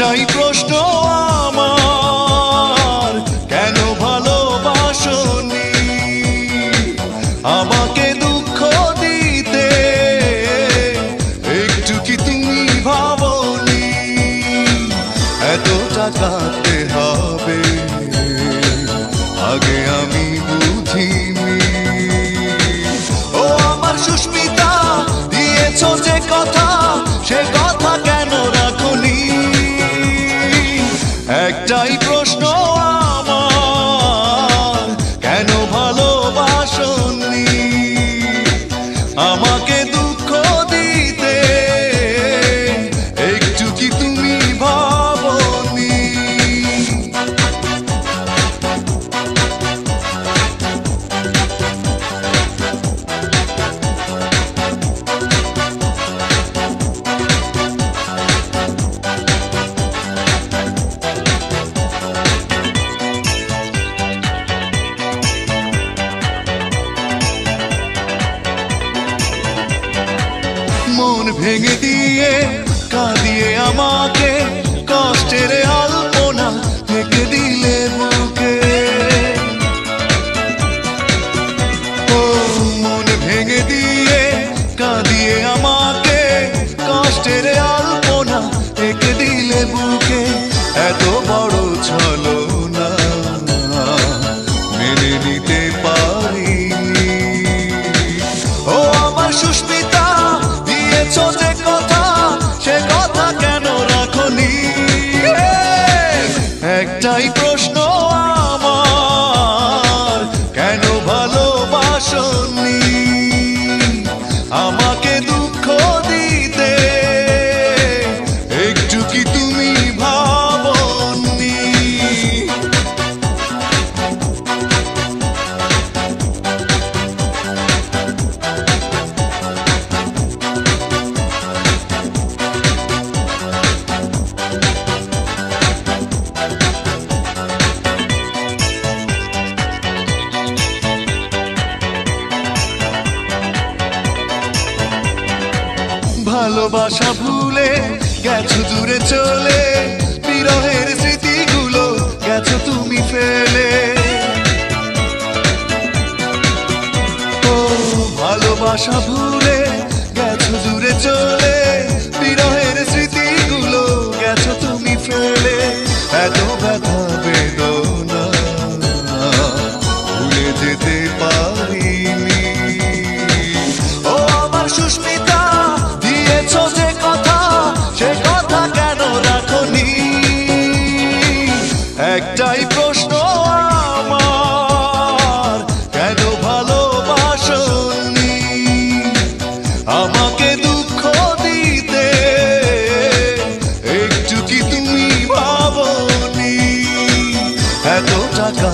একটাই প্রশ্ন আমার, কেন ভালোবাসনি আমাকে দুঃখ দিতে? একটু কি তুমি ভাবনি এতটা কাঁদতে হবে? আগে আমি বুঝিনি। ও আমার সুস্মিতা, দিয়েছ যে কথা, সে কথা কেন রাখনি? একটাই প্রশ্ন আমার, কেন ভালোবাসনি আমাকে দুঃখ দিতে? একটু কি তুমি ভাবনি? মন ভেঙে দিয়ে কাঁদিয়ে আমাকে কষ্টের আলপনা থেকে দিলে বুকে। ও মন ভেঙে দিয়ে কাঁদিয়ে আমাকে কষ্টের আলপনা থেকে দিলে বুকে। এত বড় ছলনা মেনে নিতে পারিনি। ও আমার সুস্মিতা, যে কথা, সে কথা কেন রাখনি? একটাই প্রশ্ন আমার, কেন ভালোবাসনি আমাকে দুঃখ দিতে? একটু কি তুমি ভাবনি? ভালোবাসা ভুলে গেছো দূরে চলে, বিরহের স্মৃতিগুলো গেছো তুমি ফেলে। ও ভালোবাসা ভুলে গেছো দূরে চলে, বিরহের স্মৃতিগুলো গেছো তুমি ফেলে। এত ব্যথা বেদনা ভুলে যেতে পারিনি। ও আমার সুস্মিতা, দিয়েছ যে কথা, সে কথা কেন রাখনি? একটাই প্রশ্ন আমার, কেন ভালোবাসনি আমাকে দুঃখ দিতে? একটু কি তুমি ভাবনি এতটা